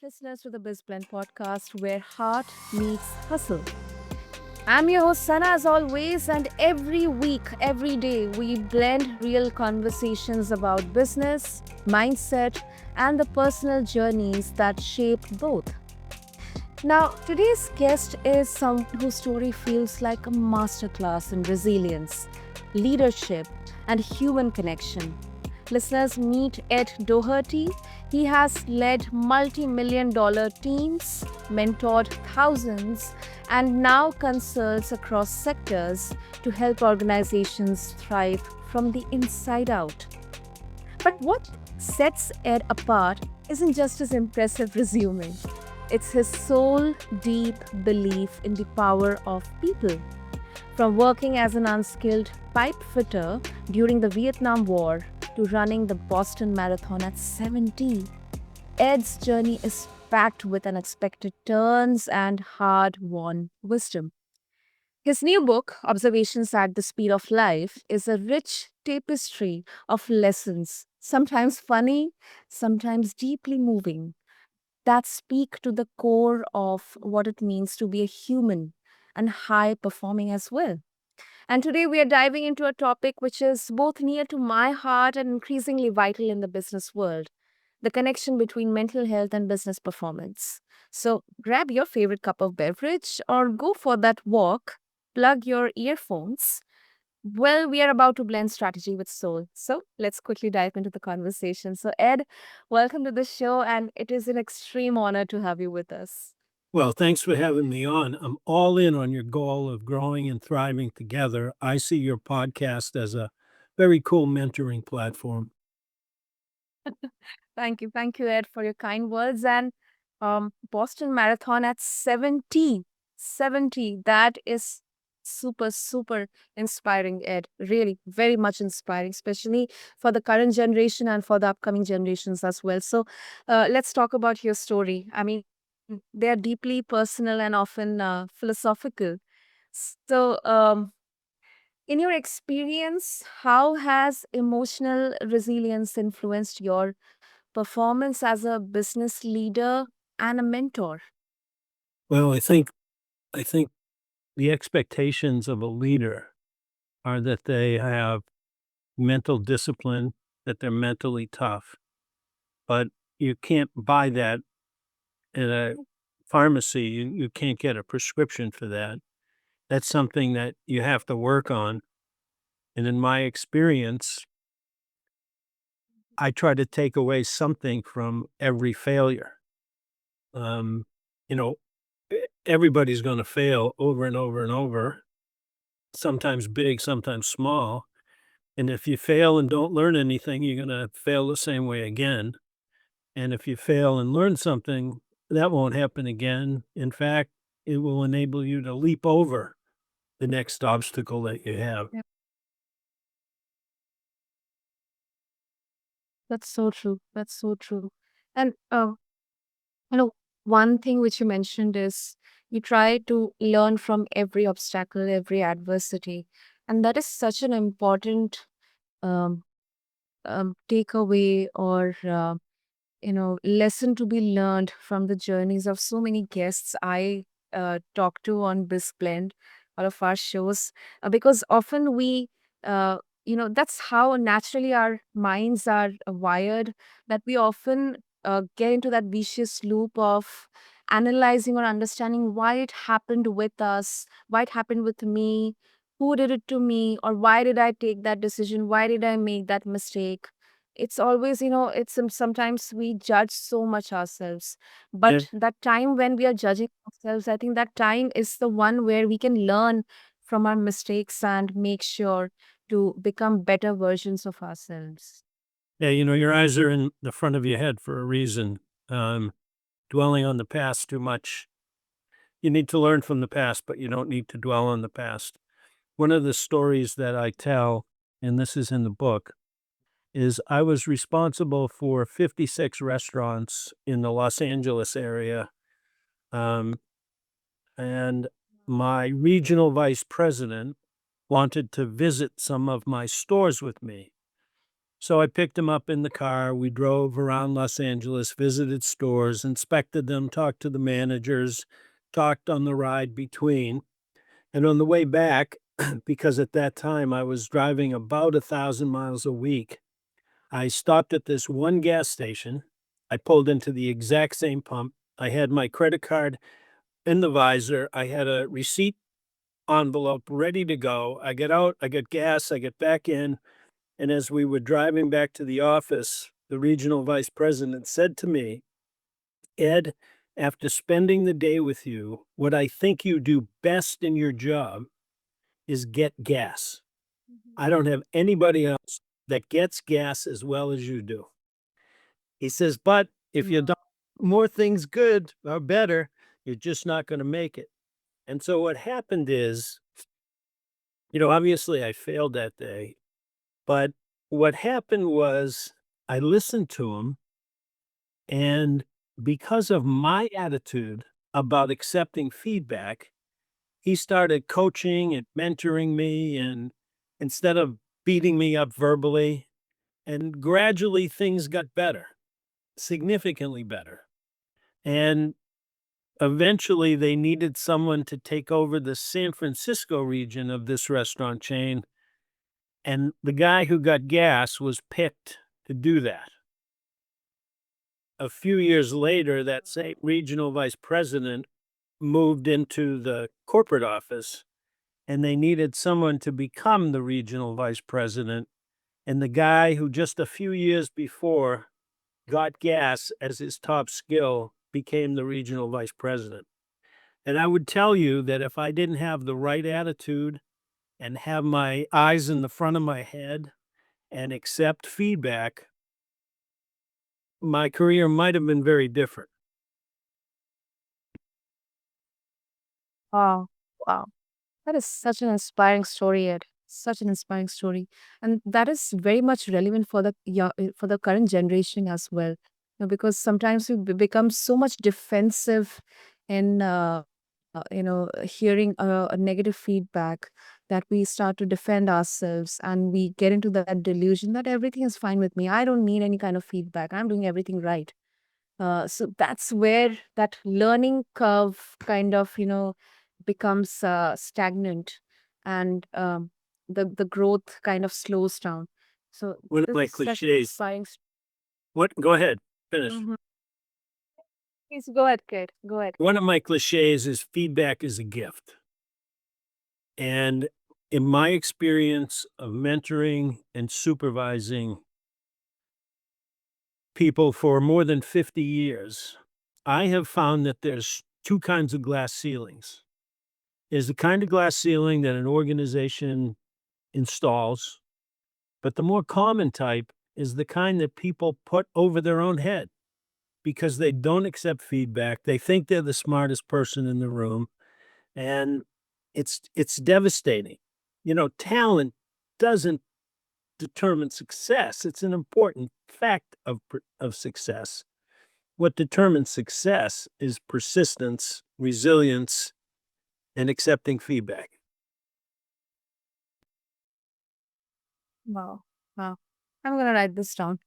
listeners, to the BizBlend podcast where heart meets hustle. I'm your host, Sana, as always, and every week, every day, we blend real conversations about business, mindset, and the personal journeys that shape both. Now, today's guest is someone whose story feels like a masterclass in resilience, leadership, and human connection. Listeners, meet Ed Doherty. He has led multi-million dollar teams, mentored thousands, and now consults across sectors to help organizations thrive from the inside out. But what sets Ed apart isn't just his impressive resume, it's his soul deep belief in the power of people. From working as an unskilled pipe fitter during the Vietnam War to running the Boston Marathon at 70, Ed's journey is packed with unexpected turns and hard won wisdom. His new book, Observations at the Speed of Life, is a rich tapestry of lessons, sometimes funny, sometimes deeply moving, that speak to the core of what it means to be a human and high performing as well. And today we are diving into a topic which is both near to my heart and increasingly vital in the business world, the connection between mental health and business performance. So grab your favorite cup of beverage or go for that walk, plug your earphones. Well, we are about to blend strategy with soul. So let's quickly dive into the conversation. So, Ed, welcome to the show, and it is an extreme honor to have you with us. Well, thanks for having me on. I'm all in on your goal of growing and thriving together. I see your podcast as a very cool mentoring platform. Thank you. Thank you, Ed, for your kind words. And Boston Marathon at 70. 70. That is super, super inspiring, Ed. Really, very much inspiring, especially for the current generation and for the upcoming generations as well. So let's talk about your story. I mean, they are deeply personal and often philosophical. So, in your experience, how has emotional resilience influenced your performance as a business leader and a mentor? Well, I think the expectations of a leader are that they have mental discipline, that they're mentally tough. But you can't buy that at a pharmacy. You can't get a prescription for that. That's something that you have to work on. And in my experience, I try to take away something from every failure. Um, you know, everybody's going to fail over and over and over, sometimes big, sometimes small. And if you fail and don't learn anything, you're going to fail the same way again. And if you fail and learn something, that won't happen again. In fact, it will enable you to leap over the next obstacle that you have. Yep. That's so true. That's so true. And you know, one thing which you mentioned is you try to learn from every obstacle, every adversity, and that is such an important um, takeaway or lesson to be learned from the journeys of so many guests I talk to on BizBlend, all of our shows, because often we, uh, that's how naturally our minds are wired, that we often get into that vicious loop of analyzing or understanding why it happened with us, why it happened with me, who did it to me, or why did I take that decision, why did I make that mistake. It's always, it's sometimes we judge so much ourselves, Yeah. but that time when we are judging ourselves, I think that time is the one where we can learn from our mistakes and make sure to become better versions of ourselves. Yeah, your eyes are in the front of your head for a reason. Um, Dwelling on the past too much. You need to learn from the past, but you don't need to dwell on the past. One of the stories that I tell, and this is in the book, is I was responsible for 56 restaurants in the Los Angeles area. Um, and my regional vice president wanted to visit some of my stores with me. So I picked him up in the car. We drove around Los Angeles, visited stores, inspected them, talked to the managers, talked on the ride between. And on the way back, because at that time I was driving about 1,000 miles a week, I stopped at this one gas station. I pulled into the exact same pump. I had my credit card in the visor. I had a receipt envelope ready to go. I get out, I get gas, I get back in. And as we were driving back to the office, the regional vice president said to me, Ed, after spending the day with you, what I think you do best in your job is get gas. Mhm. I don't have anybody else that gets gas as well as you do. He says, but if you Wow. don't more things good or better, you're just not going to make it. And so what happened is, obviously I failed that day, but what happened was I listened to him, and because of my attitude about accepting feedback, he started coaching and mentoring me, and instead of beating me up verbally, and gradually things got better, significantly better. And eventually they needed someone to take over the San Francisco region of this restaurant chain. And the guy who got gas was picked to do that. A few years later, that same regional vice president moved into the corporate office, and they needed someone to become the regional vice president. And the guy who just a few years before got gas as his top skill became the regional vice president. And I would tell you that if I didn't have the right attitude and have my eyes in the front of my head and accept feedback, my career might have been very different. Wow. Wow. That is such an inspiring story, Ed. Such an inspiring story, and that is very much relevant for for the current generation as well. Because sometimes we become so much defensive in hearing a negative feedback, that we start to defend ourselves, and we get into that delusion that everything is fine with me. I don't need any kind of feedback. I'm doing everything right. So that's where that learning curve kind of, becomes stagnant, and the growth kind of slows down. So One of this my is such an cliches. inspiring. What? Go ahead. Finish. Mhm. Please go ahead, kid. Go ahead. One of my cliches is feedback is a gift. And in my experience of mentoring and supervising people for more than 50 years, I have found that there's two kinds of glass ceilings. There's the kind of glass ceiling that an organization installs, but the more common type is the kind that people put over their own head because they don't accept feedback. They think they're the smartest person in the room, and it's devastating. Talent doesn't determine success. It's an important fact of success. What determines success is persistence, resilience, and accepting feedback. Wow. Wow. I'm gonna write this down.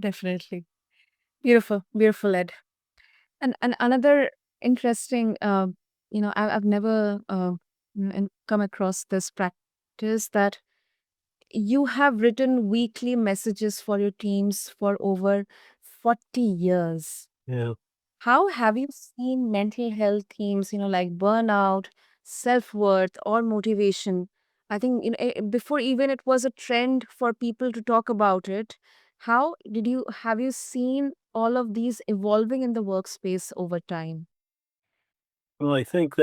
Definitely. Beautiful. Beautiful, Ed. And another interesting, I've never come across this practice, that you have written weekly messages for your teams for over 40 years. Yeah. How have you seen mental health themes, like burnout, self-worth, or motivation? I think, before even it was a trend for people to talk about it, how have you seen all of these evolving in the workspace over time? Well, I think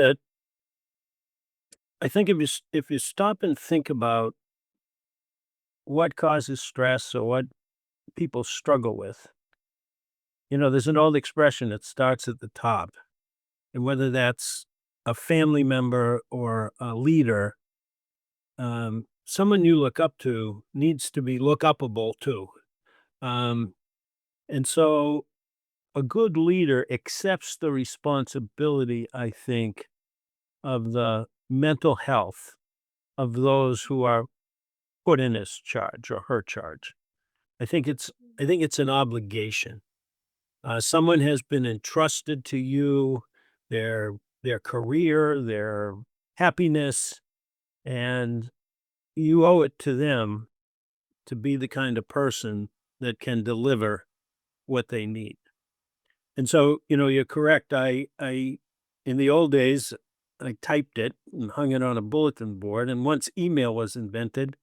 if you stop and think about what causes stress or what people struggle with, there's an old expression that starts at the top. And whether that's a family member or a leader, someone you look up to needs to be look upable too. Um, and so a good leader accepts the responsibility, I think, of the mental health of those who are put in his charge or her charge. I think it's I think it's an obligation. Someone has been entrusted to you their their career, their happiness, and you owe it to them to be the kind of person that can deliver what they need. And so, you're correct. I in the old days, I typed it and hung it on a bulletin board. And once email was invented,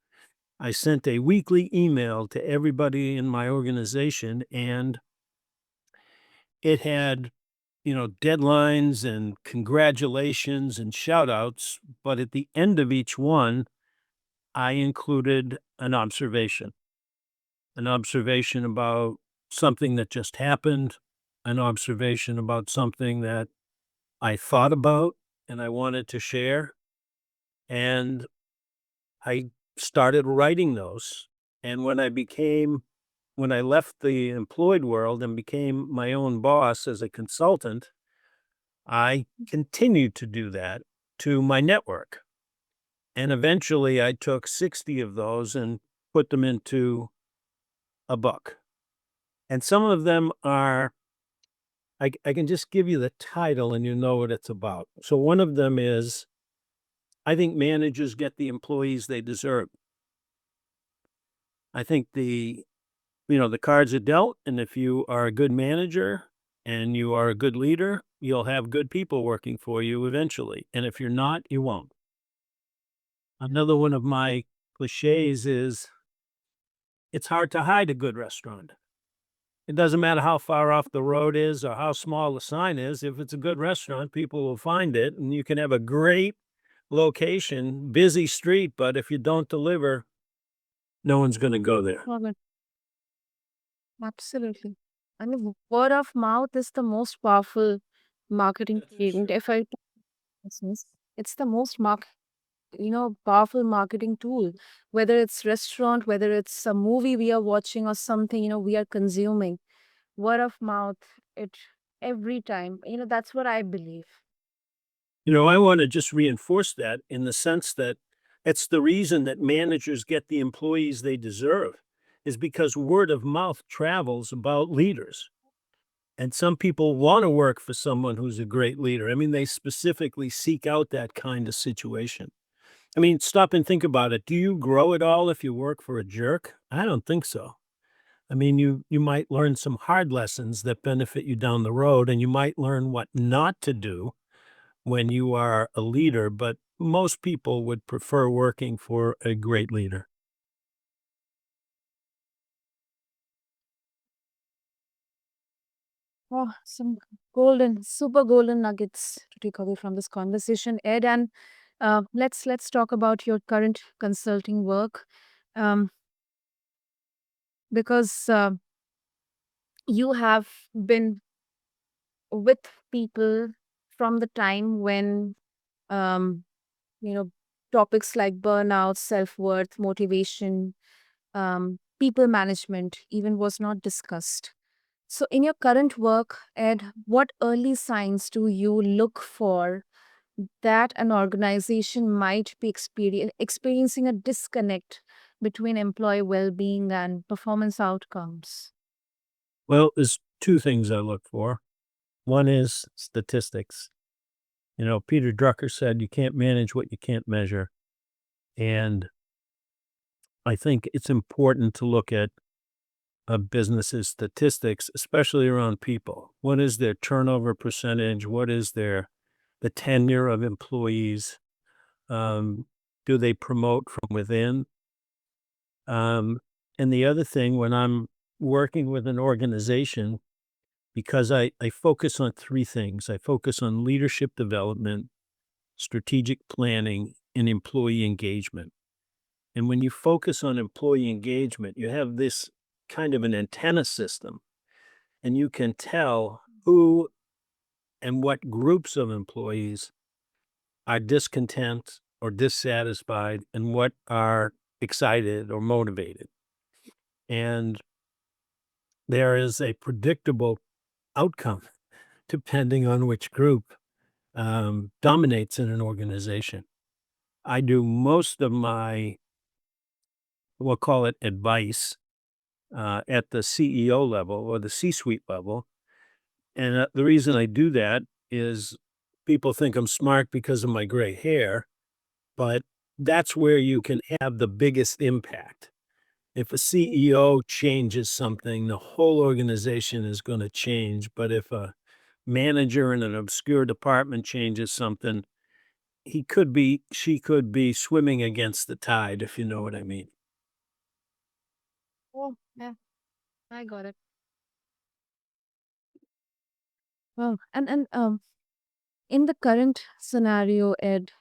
I sent a weekly email to everybody in my organization, and it had, deadlines and congratulations and shout outs. But at the end of each one, I included an observation about something that just happened, an observation about something that I thought about and I wanted to share. And I started writing those. And when I left the employed world and became my own boss as a consultant, I continued to do that to my network. And eventually I took 60 of those and put them into a book. And some of them are, I can just give you the title and you know what it's about. So one of them is, I think managers get the employees they deserve. I think the cards are dealt. And if you are a good manager and you are a good leader, you'll have good people working for you eventually. And if you're not, you won't. Another one of my cliches is, it's hard to hide a good restaurant. It doesn't matter how far off the road is or how small the sign is. If it's a good restaurant, people will find it, and you can have a great location, busy street, but if you don't deliver, no one's going to go there. Love it. Absolutely. I mean, word of mouth is the most powerful marketing That's for tool. And sure. if I business, it's the most powerful marketing tool. Whether it's restaurant, whether it's a movie we are watching or something, we are consuming. Word of mouth, it every time. That's what I believe. I want to just reinforce that in the sense that it's the reason that managers get the employees they deserve is because word of mouth travels about leaders. And some people want to work for someone who's a great leader. I mean, they specifically seek out that kind of situation. I mean, stop and think about it. Do you grow at all if you work for a jerk? I don't think so. I mean, you might learn some hard lessons that benefit you down the road, and you might learn what not to do when you are a leader, but most people would prefer working for a great leader. Oh, some super golden nuggets to take away from this conversation, Ed. And let's talk about your current consulting work, um, because you have been with people from the time when um, you know topics like burnout, self-worth, motivation, people management even was not discussed. So in your current work, Ed, what early signs do you look for that an organization might be experiencing a disconnect between employee well-being and performance outcomes? Well, there's two things I look for. One is statistics. Peter Drucker said you can't manage what you can't measure. And I think it's important to look at a business's statistics, especially around people. What is their turnover percentage? What is the tenure of employees? Um, do they promote from within? Um, and the other thing, when I'm working with an organization, because I focus on three things. I focus on leadership development, strategic planning, and employee engagement. And when you focus on employee engagement, you have this kind of an antenna system, and you can tell who and what groups of employees are discontent or dissatisfied and what are excited or motivated. And there is a predictable outcome depending on which group dominates in an organization. I do most of my, we'll call it advice, at the CEO level or the C-suite level. And the reason I do that is people think I'm smart because of my gray hair, but that's where you can have the biggest impact. If a CEO changes something, the whole organization is going to change. But if a manager in an obscure department changes something, she could be swimming against the tide, if you know what I mean. Oh, yeah, I got it. Well, and in the current scenario, Ed,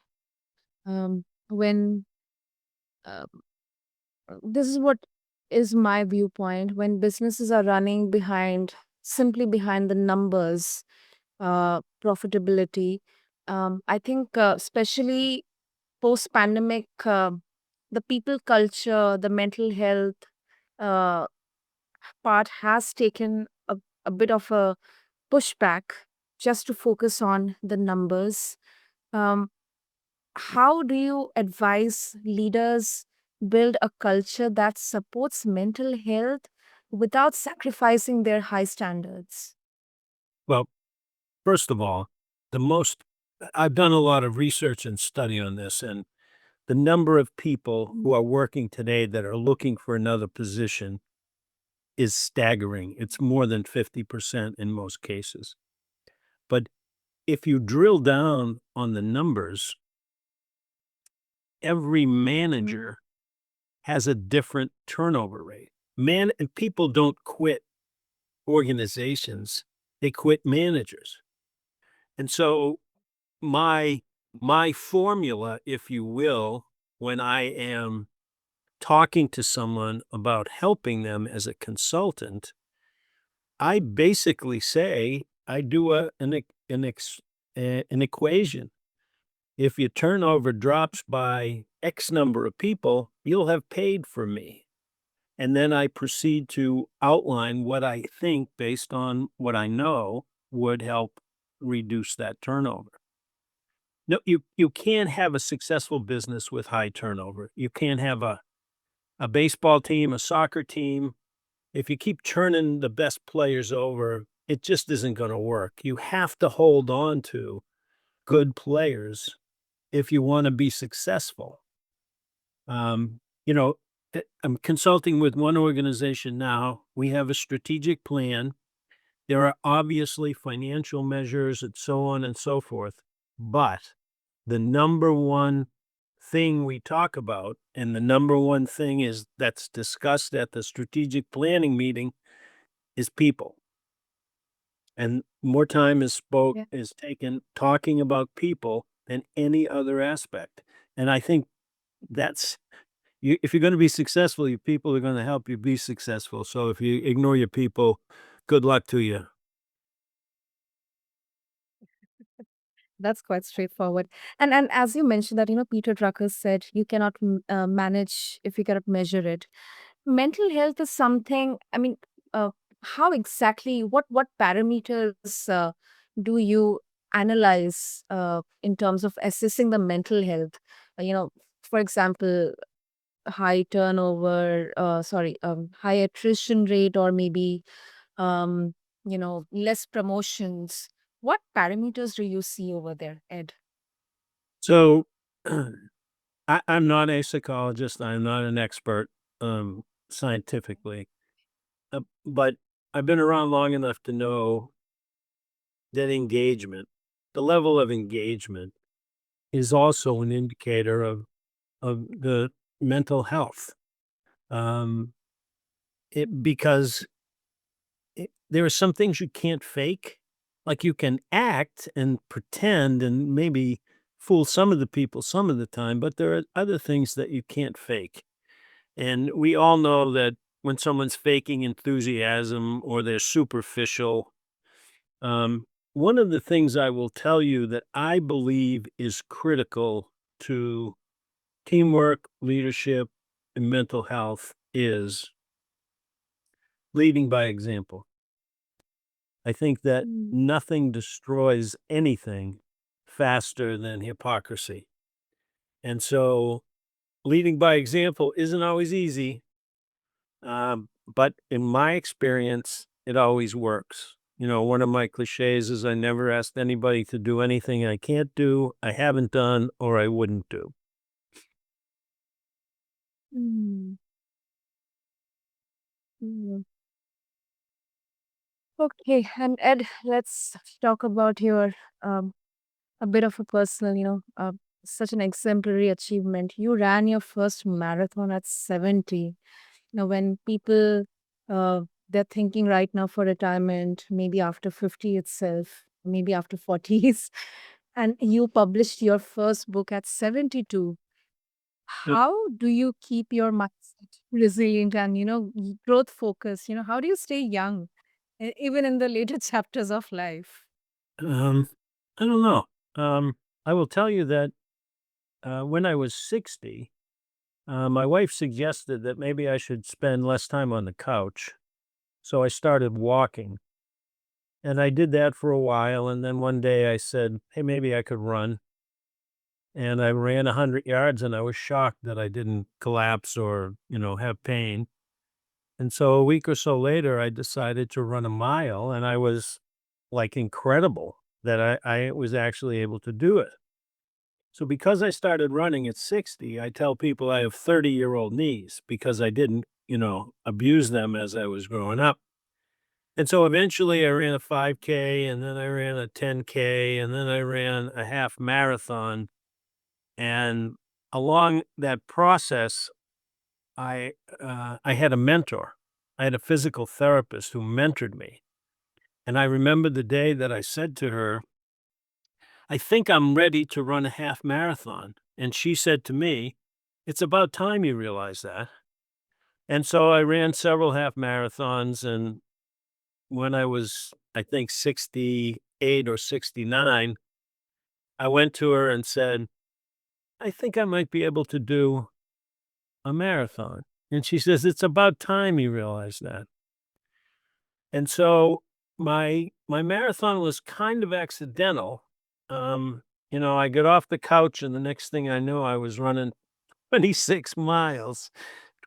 when uh, this is what is my viewpoint, when businesses are running behind, simply behind the numbers, profitability, I think, especially post pandemic, the people culture, the mental health uh, part has taken a bit of a pushback just to focus on the numbers. Um, how do you advise leaders build a culture that supports mental health without sacrificing their high standards? Well, first of all, the most I've done a lot of research and study on this, and the number of people who are working today that are looking for another position is staggering. It's more than 50% in most cases. But if you drill down on the numbers, every Mhm. manager has a different turnover rate. People don't quit organizations, they quit managers. And so my my formula, if you will, when I am talking to someone about helping them as a consultant, I basically say I do an equation. If your turnover drops by X number of people, you'll have paid for me. And then I proceed to outline what I think based on what I know would help reduce that turnover. No, you can't have a successful business with high turnover. You can't have a baseball team, a soccer team. If you keep turning the best players over, it just isn't going to work. You have to hold on to good players if you want to be successful. You know, I'm consulting with one organization now. We have a strategic plan. There are obviously financial measures and so on and so forth. But the number one thing we talk about, and the number one thing is that's discussed at the strategic planning meeting is people. And more time Yeah. is taken talking about people than any other aspect. And I think that's if you're going to be successful, your people are going to help you be successful. So if you ignore your people, good luck to you. That's quite straightforward. And as you mentioned that, Peter Drucker said you cannot manage if you cannot measure it. Mental health is something, I mean, how exactly, what parameters do you analyze in terms of assessing the mental health? For example, high turnover, high attrition rate, or maybe, um, less promotions. What parameters do you see over there, Ed? So I'm not a psychologist. I'm not an expert scientifically, but I've been around long enough to know that the level of engagement, is also an indicator of the mental health. Um, because there are some things you can't fake. Like you can act and pretend and maybe fool some of the people some of the time, but there are other things that you can't fake. And we all know that when someone's faking enthusiasm or they're superficial, um, one of the things I will tell you that I believe is critical to teamwork, leadership, and mental health is leading by example. I think that Mm. nothing destroys anything faster than hypocrisy. And so leading by example isn't always easy, But in my experience, it always works. One of my cliches is I never asked anybody to do anything I can't do, I haven't done, or I wouldn't do. Mm, mm. Okay, and Ed, let's talk about your a bit of a personal, such an exemplary achievement. You ran your first marathon at 70. When people they're thinking right now for retirement, maybe after 50 itself, maybe after 40s, and you published your first book at 72. Uh, How do you keep your mindset resilient and growth focused? How do you stay young even in the later chapters of life? Um, I don't know. Um, I will tell you that when I was 60, my wife suggested that maybe I should spend less time on the couch. So I started walking. And I did that for a while. And then one day I said, hey, maybe I could run. And I ran 100 yards and I was shocked that I didn't collapse or, have pain. And so a week or so later, I decided to run a mile and I was like incredible that I was actually able to do it. So because I started running at 60, I tell people I have 30-year-old knees because I didn't, abuse them as I was growing up. And so eventually I ran a 5K and then I ran a 10K and then I ran a half marathon. And along that process, I had a mentor. I had a physical therapist who mentored me. And I remember the day that I said to her, I think I'm ready to run a half marathon. And she said to me, it's about time you realize that. And so I ran several half marathons. And when I was, I think, 68 or 69, I went to her and said, I think I might be able to do a marathon. And she says, it's about time you realize that. And so my marathon was kind of accidental. I got off the couch and the next thing I knew I was running 26 miles,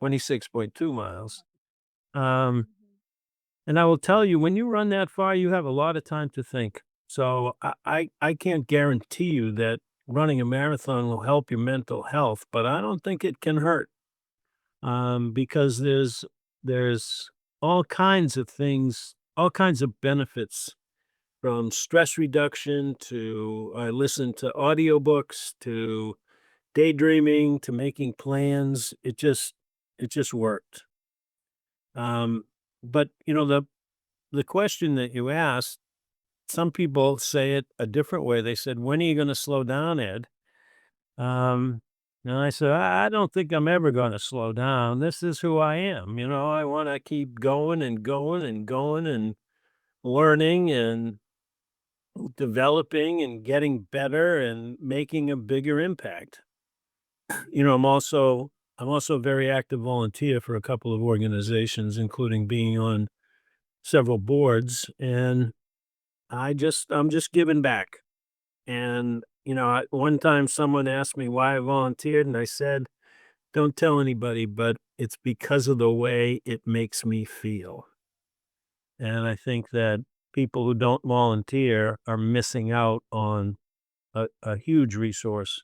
26.2 miles. Um, and I will tell you, when you run that far, you have a lot of time to think. So I can't guarantee you that running a marathon will help your mental health, but I don't think it can hurt. Because there's all kinds of things, all kinds of benefits from stress reduction to I listen to audiobooks to daydreaming to making plans. It just worked. Um, but the question that you asked, some people say it a different way. They said, "When are you going to slow down, Ed?" Um, and I said, I don't think I'm ever going to slow down. This is who I am. I want to keep going and going and going and learning and developing and getting better and making a bigger impact. I'm also a very active volunteer for a couple of organizations, including being on several boards. And I'm just giving back. And, one time someone asked me why I volunteered, and I said, don't tell anybody, but it's because of the way it makes me feel. And I think that people who don't volunteer are missing out on a huge resource,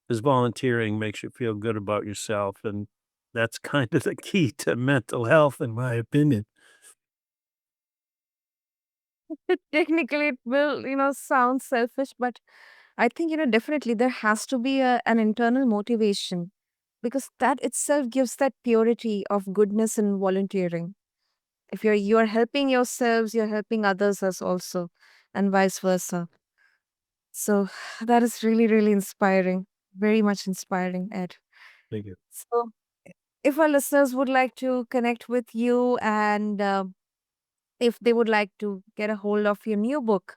because volunteering makes you feel good about yourself. And that's kind of the key to mental health, in my opinion. Technically, it will, sound selfish, but I think, definitely there has to be an internal motivation because that itself gives that purity of goodness in volunteering. If you're helping yourselves, you're helping others as also, and vice versa. So that is really, really inspiring. Very much inspiring, Ed. Thank you. So if our listeners would like to connect with you and if they would like to get a hold of your new book,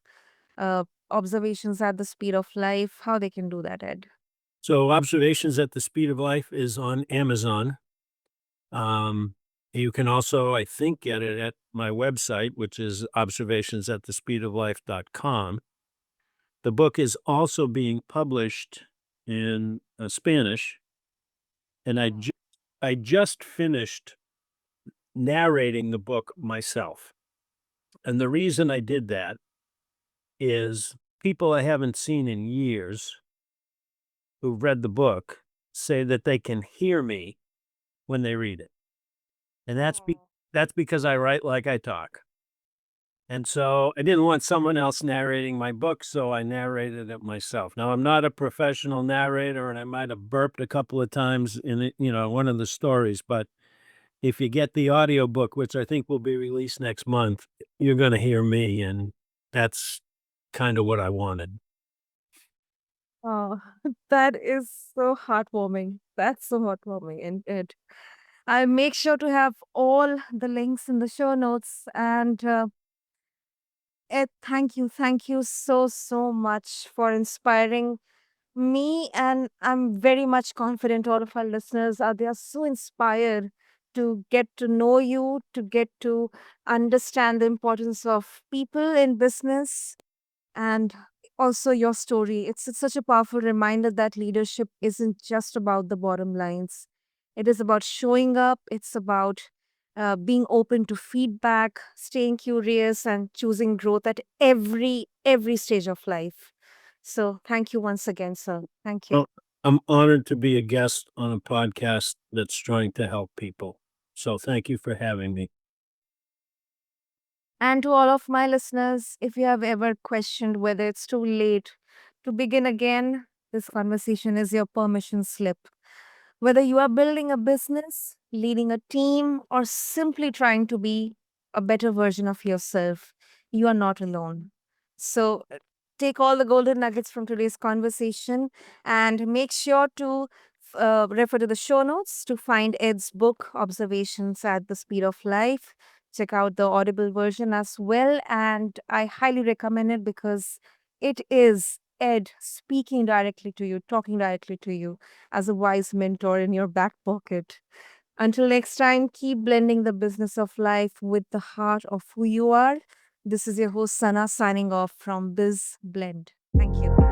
Observations at the Speed of Life, how they can do that, Ed? So, Observations at the Speed of Life is on Amazon. Um, you can also, I think, get it at my website, which is observationsatthespeedoflife.com. The book is also being published in Spanish, and I just finished narrating the book myself. And the reason I did that is people I haven't seen in years who've read the book say that they can hear me when they read it. And that's because I write like I talk. And so I didn't want someone else narrating my book, so I narrated it myself. Now I'm not a professional narrator, and I might have burped a couple of times in it, one of the stories, but if you get the audiobook, which I think will be released next month, you're gonna hear me, and that's kinda what I wanted. Oh, that is so heartwarming. That's so heartwarming. And I'll make sure to have all the links in the show notes. And Ed, thank you so, so much for inspiring me. And I'm very much confident all of our listeners are they are so inspired to get to know you, to get to understand the importance of people in business and also your story. It's such a powerful reminder that leadership isn't just about the bottom lines. It is about showing up. It's about being open to feedback, staying curious, and choosing growth at every stage of life. So thank you once again, sir. Thank you. Well, I'm honored to be a guest on a podcast that's trying to help people. So thank you for having me. And to all of my listeners, if you have ever questioned whether it's too late to begin again, this conversation is your permission slip. Whether you are building a business, leading a team, or simply trying to be a better version of yourself, you are not alone. So take all the golden nuggets from today's conversation and make sure to refer to the show notes to find Ed's book, Observations at the Speed of Life. Check out the Audible version as well. And I highly recommend it because it is Ed speaking directly to you, talking directly to you as a wise mentor in your back pocket. Until next time, keep blending the business of life with the heart of who you are. This is your host, Sana, signing off from BizBlend. Thank you.